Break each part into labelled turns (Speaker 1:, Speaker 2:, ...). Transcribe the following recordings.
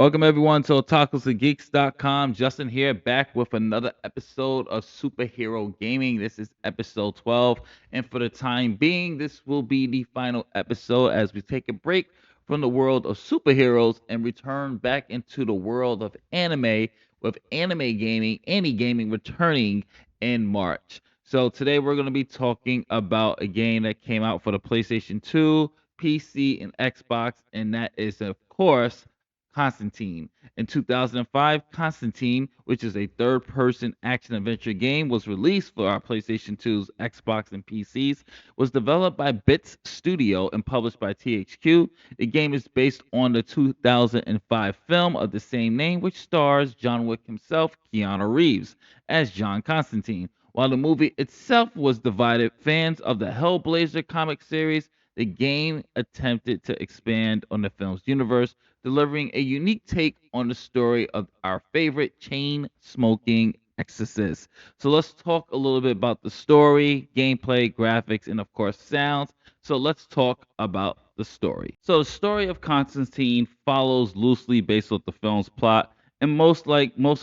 Speaker 1: Welcome everyone to otakusandgeeks.com. Justin here, back with another episode of Superhero Gaming. This is episode 12, and for the time being, this will be the final episode as we take a break from the world of superheroes and return back into the world of anime with anime gaming, gaming returning in March. So today we're going to be talking about a game that came out for the PlayStation 2, PC, and Xbox, and that is of course Constantine. In 2005, Constantine, which is a third person action adventure game, was released for our PlayStation 2's, Xbox, and PCs. Was developed by Bits Studio and published by THQ. The game is based on the 2005 film of the same name, which stars John Wick himself, Keanu Reeves, as John Constantine. While the movie itself was divided, fans of the Hellblazer comic series, the game attempted to expand on the film's universe, delivering a unique take on the story of our favorite chain smoking exorcist. So let's talk a little bit about the story, gameplay, graphics, and of course sounds. So let's talk about the story. So the story of Constantine follows loosely based off the film's plot, and most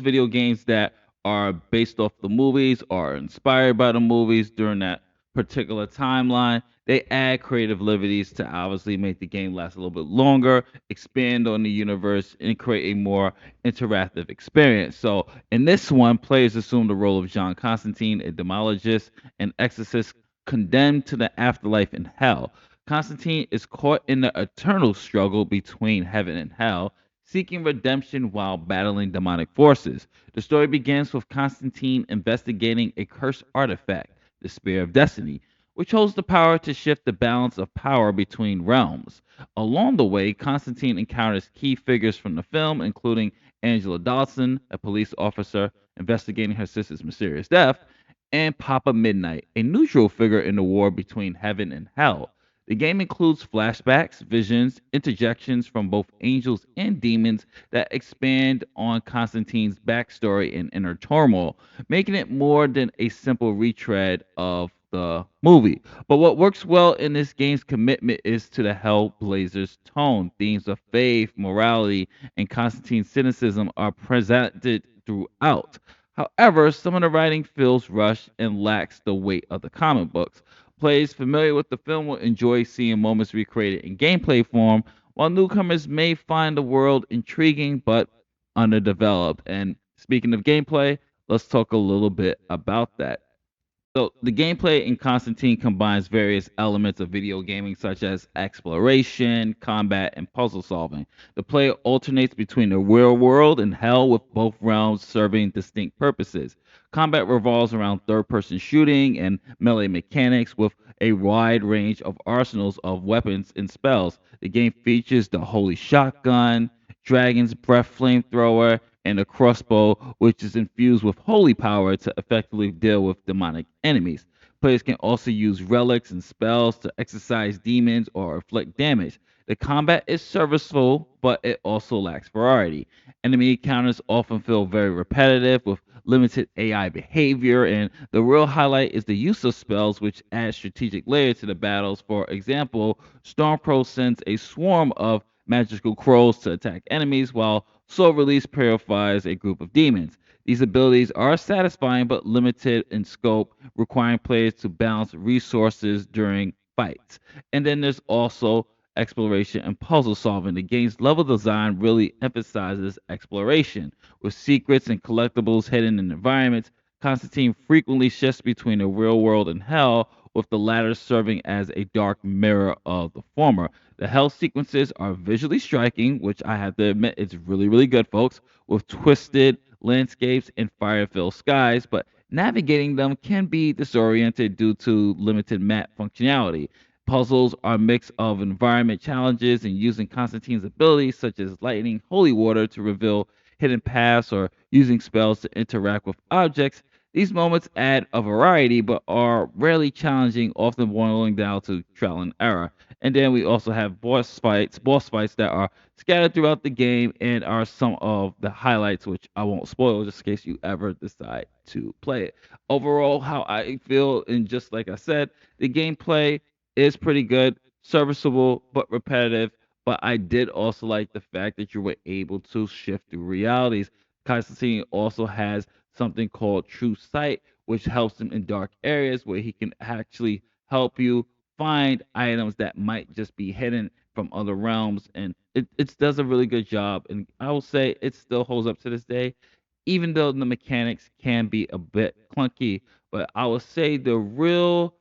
Speaker 1: video games that are based off the movies or inspired by the movies during that particular timeline, they add creative liberties to obviously make the game last a little bit longer, expand on the universe, and create a more interactive experience. So, in this one, players assume the role of John Constantine, a demologist and exorcist condemned to the afterlife in hell. Constantine is caught in the eternal struggle between heaven and hell, seeking redemption while battling demonic forces. The story begins with Constantine investigating a cursed artifact, the Spear of Destiny, which holds the power to shift the balance of power between realms. Along the way, Constantine encounters key figures from the film, including Angela Dawson, a police officer investigating her sister's mysterious death, and Papa Midnight, a neutral figure in the war between heaven and hell. The game includes flashbacks, visions, interjections from both angels and demons that expand on Constantine's backstory and inner turmoil, making it more than a simple retread of the movie. But what works well in this game's commitment is to the Hellblazer's tone. Themes of faith, morality, and Constantine's cynicism are presented throughout. However, some of the writing feels rushed and lacks the weight of the comic books. Players familiar with the film will enjoy seeing moments recreated in gameplay form, while newcomers may find the world intriguing but underdeveloped. And speaking of gameplay, let's talk a little bit about that. So the gameplay in Constantine combines various elements of video gaming such as exploration, combat, and puzzle solving. The player alternates between the real world and hell, with both realms serving distinct purposes. Combat revolves around third-person shooting and melee mechanics with a wide range of arsenals of weapons and spells. The game features the Holy Shotgun, Dragon's Breath flamethrower, and a crossbow, which is infused with holy power to effectively deal with demonic enemies. Players can also use relics and spells to exorcise demons or inflict damage. The combat is serviceable, but it also lacks variety. Enemy encounters often feel very repetitive with limited AI behavior, and the real highlight is the use of spells, which add strategic layer to the battles. For example, Stormcrow sends a swarm of magical crows to attack enemies, while Soul Release purifies a group of demons. These abilities are satisfying but limited in scope, requiring players to balance resources during fights. And then there's also exploration and puzzle solving. The game's level design really emphasizes exploration, with secrets and collectibles hidden in environments. Constantine frequently shifts between the real world and hell, with the latter serving as a dark mirror of the former. The hell sequences are visually striking, which I have to admit it's really, really good, folks, with twisted landscapes and fire filled skies, but navigating them can be disoriented due to limited map functionality. Puzzles are a mix of environment challenges and using Constantine's abilities, such as lightning holy water to reveal hidden paths or using spells to interact with objects. These moments add a variety but are rarely challenging, often boiling down to trial and error. And then we also have boss fights that are scattered throughout the game and are some of the highlights, which I won't spoil just in case you ever decide to play it. Overall, how I feel, and just like I said, the gameplay is pretty good, serviceable but repetitive. but I did also like the fact that you were able to shift through realities. Constantine also has something called true sight, which helps him in dark areas where he can actually help you find items that might just be hidden from other realms. And it does a really good job. And I will say it still holds up to this day, even though the mechanics can be a bit clunky. But I will say the real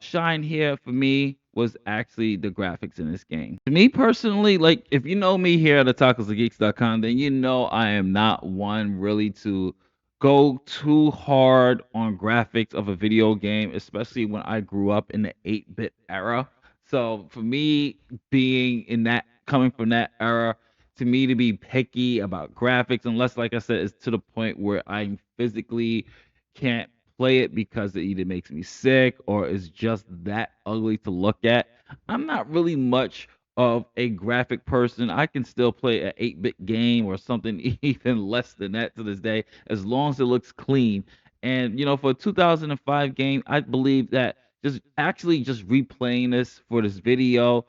Speaker 1: shine here for me was actually the graphics in this game. To me personally, like if you know me here at tacosandgeeks.com, then you know I am not one really to go too hard on graphics of a video game, especially when I grew up in the 8-bit era. So for me, being in that coming from that era, to me to be picky about graphics, unless like I said, it's to the point where I physically can't play it because it either makes me sick or is just that ugly to look at. I'm not really much of a graphic person. I can still play an 8-bit game or something even less than that to this day, as long as it looks clean. And for a 2005 game, I believe that just replaying this for this video,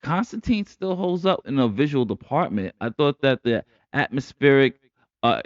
Speaker 1: Constantine still holds up in the visual department. I thought that the atmospheric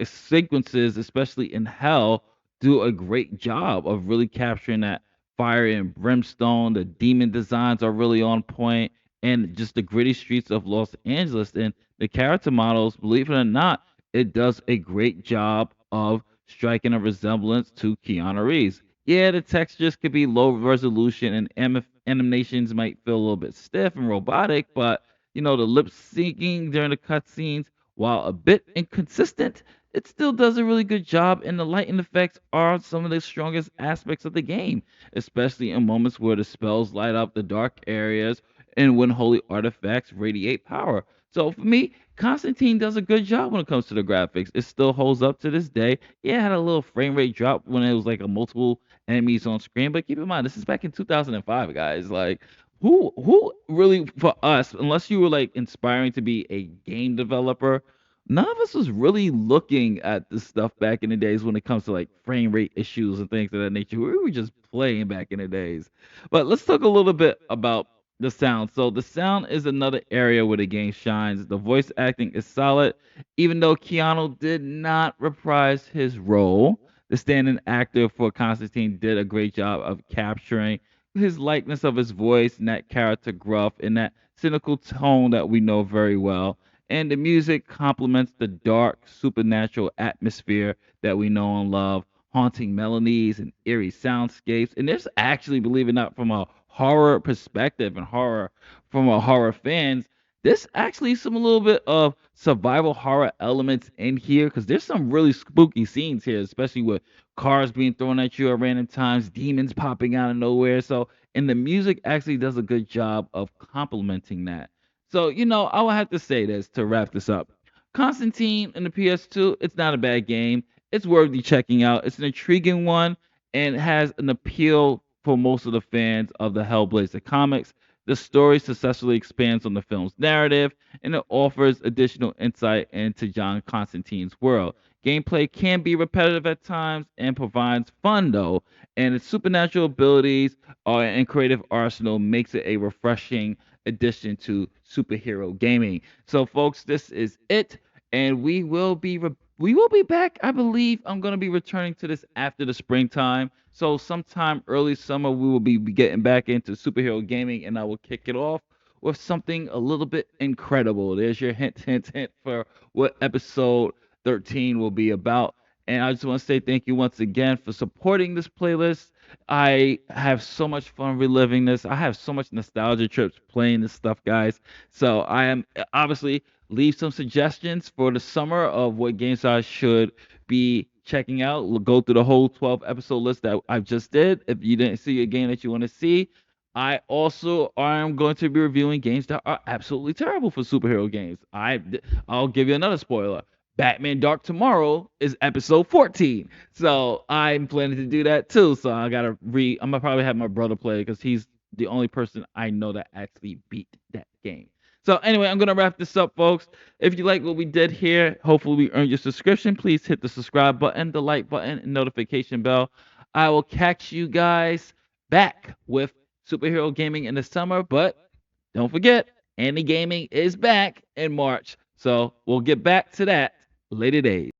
Speaker 1: sequences, especially in Hell, do a great job of really capturing that fire and brimstone. The demon designs are really on point, and just the gritty streets of Los Angeles. And the character models, believe it or not, it does a great job of striking a resemblance to Keanu Reeves. Yeah, the textures could be low resolution and animations might feel a little bit stiff and robotic, but the lip syncing during the cutscenes, while a bit inconsistent, it still does a really good job, and the lighting effects are some of the strongest aspects of the game, especially in moments where the spells light up the dark areas and when holy artifacts radiate power. So for me, Constantine does a good job when it comes to the graphics. It still holds up to this day. Yeah, it had a little frame rate drop when it was like a multiple enemies on screen, but keep in mind this is back in 2005, guys. Like who really for us, unless you were like inspiring to be a game developer, none of us was really looking at this stuff back in the days when it comes to like frame rate issues and things of that nature. We were just playing back in the days. But let's talk a little bit about the sound. So the sound is another area where the game shines. The voice acting is solid, even though Keanu did not reprise his role. The stand-in actor for Constantine did a great job of capturing his likeness of his voice and that character gruff and that cynical tone that we know very well. And the music complements the dark, supernatural atmosphere that we know and love, haunting melodies and eerie soundscapes. And there's actually, believe it or not, from a horror perspective and horror from a horror fans, there's actually some a little bit of survival horror elements in here because there's some really spooky scenes here, especially with cars being thrown at you at random times, demons popping out of nowhere. So, and the music actually does a good job of complementing that. So, I will have to say this to wrap this up. Constantine in the PS2, it's not a bad game. It's worthy checking out. It's an intriguing one and has an appeal for most of the fans of the Hellblazer comics. The story successfully expands on the film's narrative and it offers additional insight into John Constantine's world. Gameplay can be repetitive at times and provides fun though, and its supernatural abilities and creative arsenal makes it a refreshing addition to superhero gaming. So, folks, this is it, and we will be back. I believe I'm gonna be returning to this after the springtime. So, sometime early summer, we will be getting back into superhero gaming, and I will kick it off with something a little bit incredible. There's your hint, hint, hint for what episode 13 will be about. And I just want to say thank you once again for supporting this playlist. I have so much fun reliving this. I have so much nostalgia trips playing this stuff, guys. So I am obviously leave some suggestions for the summer of what games I should be checking out. Go through the whole 12 episode list that I just did. If you didn't see a game that you want to see, I also am going to be reviewing games that are absolutely terrible for superhero games. I'll give you another spoiler. Batman Dark Tomorrow is episode 14. So I'm planning to do that too. So I'm gonna probably have my brother play because he's the only person I know that actually beat that game. So anyway, I'm gonna wrap this up, folks. If you like what we did here, hopefully we earned your subscription. Please hit the subscribe button, the like button, and notification bell. I will catch you guys back with superhero gaming in the summer, but don't forget Indie gaming is back in March. So we'll get back to that later days.